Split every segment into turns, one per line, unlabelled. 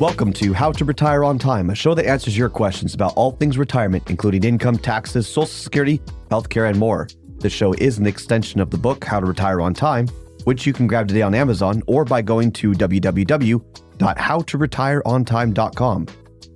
Welcome to How to Retire on Time, a show that answers your questions about all things retirement, including income, taxes, Social Security, healthcare, and more. This show is an extension of the book, How to Retire on Time, which you can grab today on Amazon or by going to www.howtoretireontime.com.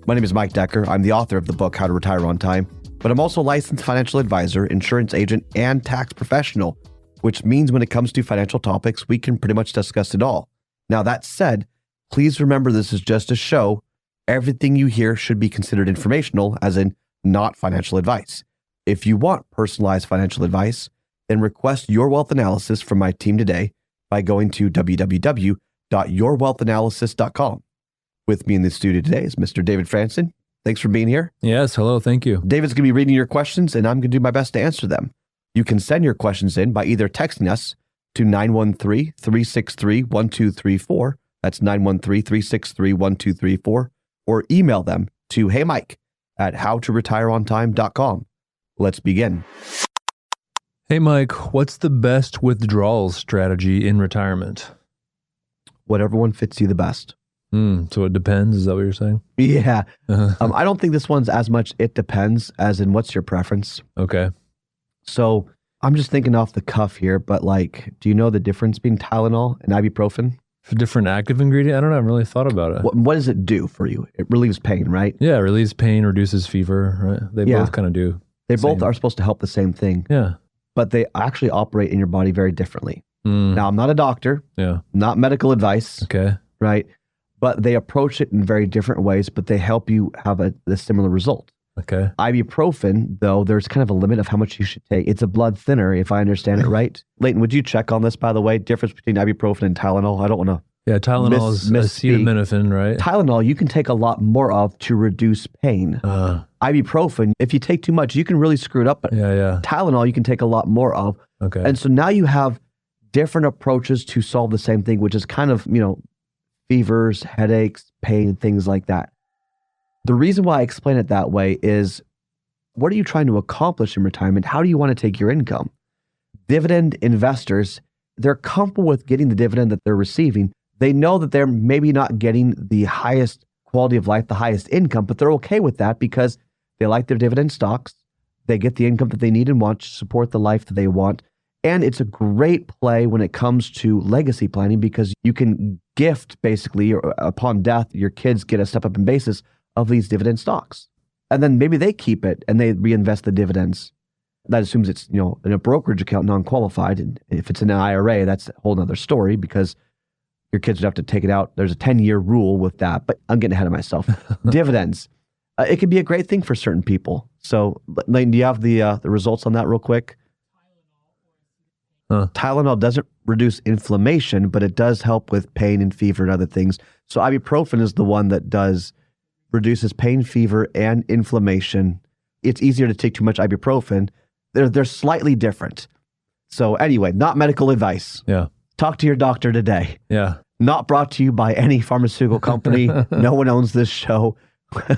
My name is Mike Decker. I'm the author of the book, How to Retire on Time, but I'm also a licensed financial advisor, insurance agent, and tax professional, which means when it comes to financial topics, we can pretty much discuss it all. Now, that said, please remember this is just a show. Everything you hear should be considered informational, as in not financial advice. If you want personalized financial advice, then request your wealth analysis from my team today by going to www.yourwealthanalysis.com. With me in the studio today is Mr. David Franson. Thanks for being here.
Yes, hello, thank you.
David's going to be reading your questions, and I'm going to do my best to answer them. You can send your questions in by either texting us to 913-363-1234. That's 913-363-1234, or email them to heymike@howtoretireontime.com. Let's begin.
Hey, Mike, what's the best withdrawal strategy in retirement?
Whatever one fits you the best.
So it depends, is that what you're saying?
Yeah. I don't think this one's as much it depends as in what's your preference.
Okay.
So I'm just thinking off the cuff here, but do you know the difference between Tylenol and ibuprofen?
For different active ingredient? I don't know, I haven't really thought about it.
What does it do for you? It relieves pain, right?
Yeah, relieves pain, reduces fever, right? They both kind of do.
They both are supposed to help the same thing.
Yeah.
But they actually operate in your body very differently. Now, I'm not a doctor.
Yeah.
Not medical advice.
Okay.
Right? But they approach it in very different ways, but they help you have a similar result.
Okay.
Ibuprofen, though, there's kind of a limit of how much you should take. It's a blood thinner, if I understand it right. Leighton, would you check on this, by the way? Difference between ibuprofen and Tylenol? I don't want to
Yeah, Tylenol is acetaminophen, right?
Tylenol, you can take a lot more of to reduce pain. Ibuprofen, if you take too much, you can really screw it up. But Tylenol, you can take a lot more of.
Okay.
And so now you have different approaches to solve the same thing, which is kind of, fevers, headaches, pain, things like that. The reason why I explain it that way is, what are you trying to accomplish in retirement? How do you want to take your income? Dividend investors, they're comfortable with getting the dividend that they're receiving. They know that they're maybe not getting the highest quality of life, the highest income, but they're okay with that because they like their dividend stocks. They get the income that they need and want to support the life that they want. And it's a great play when it comes to legacy planning because you can gift, basically, or upon death, your kids get a step-up in basis of these dividend stocks. And then maybe they keep it and they reinvest the dividends. That assumes it's, in a brokerage account, non-qualified. And if it's in an IRA, that's a whole nother story because your kids would have to take it out. There's a 10-year rule with that, but I'm getting ahead of myself. Dividends. It can be a great thing for certain people. So, Leighton, do you have the results on that real quick? Tylenol doesn't reduce inflammation, but it does help with pain and fever and other things. So ibuprofen is the one that reduces pain, fever, and inflammation. It's easier to take too much ibuprofen. They're slightly different. So anyway, not medical advice.
Yeah.
Talk to your doctor today.
Yeah.
Not brought to you by any pharmaceutical company. No one owns this show.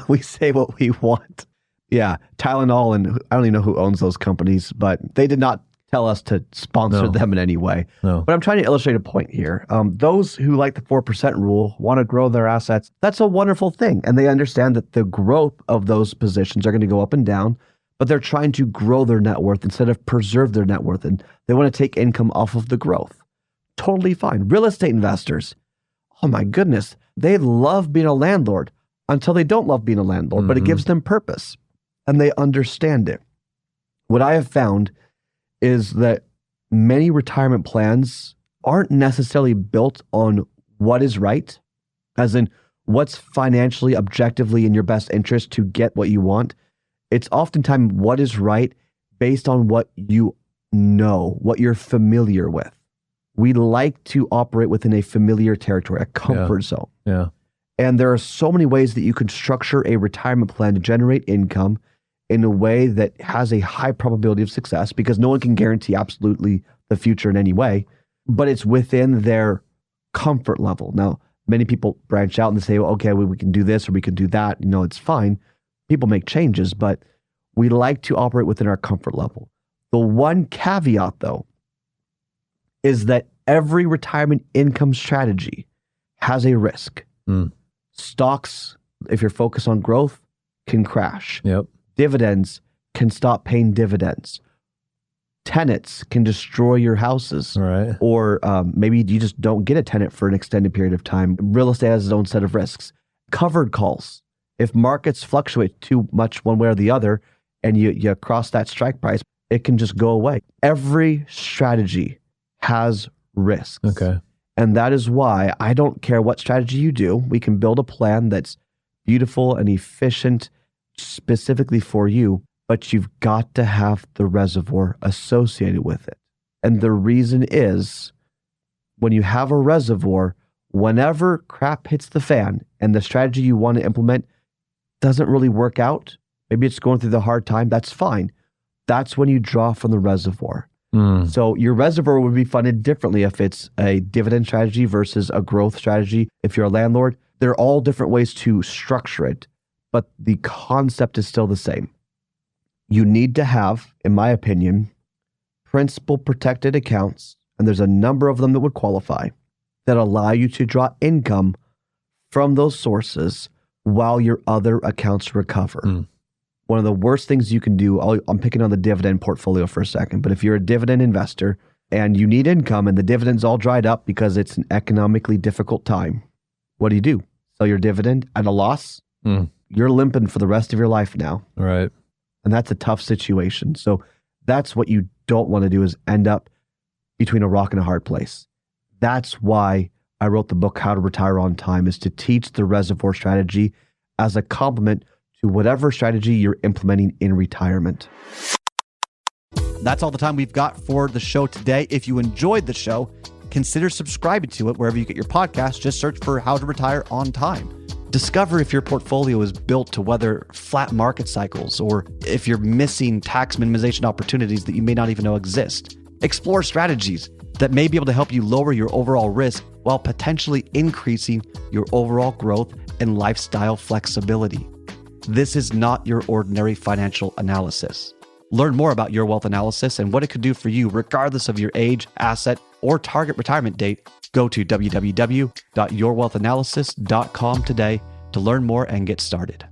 We say what we want. Yeah. Tylenol, and I don't even know who owns those companies, but they did not tell us to sponsor them in any way.
No.
But I'm trying to illustrate a point here. Those who like the 4% rule want to grow their assets. That's a wonderful thing. And they understand that the growth of those positions are going to go up and down, but they're trying to grow their net worth instead of preserve their net worth. And they want to take income off of the growth. Totally fine. Real estate investors, oh my goodness, they love being a landlord until they don't love being a landlord, but it gives them purpose and they understand it. What I have found is that many retirement plans aren't necessarily built on what is right, as in what's financially, objectively in your best interest to get what you want. It's oftentimes what is right based on what you know, what you're familiar with. We like to operate within a familiar territory, a comfort zone.
Yeah.
And there are so many ways that you can structure a retirement plan to generate income in a way that has a high probability of success because no one can guarantee absolutely the future in any way, but it's within their comfort level. Now, many people branch out and they say, well, okay, we can do this or we can do that. It's fine. People make changes, but we like to operate within our comfort level. The one caveat, though, is that every retirement income strategy has a risk. Stocks, if you're focused on growth, can crash.
Yep.
Dividends can stop paying dividends. Tenants can destroy your houses.
All right.
Or maybe you just don't get a tenant for an extended period of time. Real estate has its own set of risks. Covered calls. If markets fluctuate too much one way or the other, and you cross that strike price, it can just go away. Every strategy has risks.
Okay.
And that is why I don't care what strategy you do. We can build a plan that's beautiful and efficient specifically for you, but you've got to have the reservoir associated with it. And the reason is when you have a reservoir, whenever crap hits the fan and the strategy you want to implement doesn't really work out, maybe it's going through the hard time, that's fine. That's when you draw from the reservoir. So your reservoir would be funded differently if it's a dividend strategy versus a growth strategy. If you're a landlord, there are all different ways to structure it, but the concept is still the same. You need to have, in my opinion, principal protected accounts, and there's a number of them that would qualify, that allow you to draw income from those sources while your other accounts recover. One of the worst things you can do, I'm picking on the dividend portfolio for a second, but if you're a dividend investor and you need income and the dividend's all dried up because it's an economically difficult time, what do? Sell your dividend at a loss? You're limping for the rest of your life now.
Right.
And that's a tough situation. So that's what you don't want to do, is end up between a rock and a hard place. That's why I wrote the book, How to Retire on Time, is to teach the reservoir strategy as a complement to whatever strategy you're implementing in retirement.
That's all the time we've got for the show today. If you enjoyed the show, consider subscribing to it wherever you get your podcast. Just search for How to Retire on Time. Discover if your portfolio is built to weather flat market cycles, or if you're missing tax minimization opportunities that you may not even know exist. Explore strategies that may be able to help you lower your overall risk while potentially increasing your overall growth and lifestyle flexibility. This is not your ordinary financial analysis. Learn more about Your Wealth Analysis and what it could do for you regardless of your age, asset, or target retirement date. Go to www.yourwealthanalysis.com today to learn more and get started.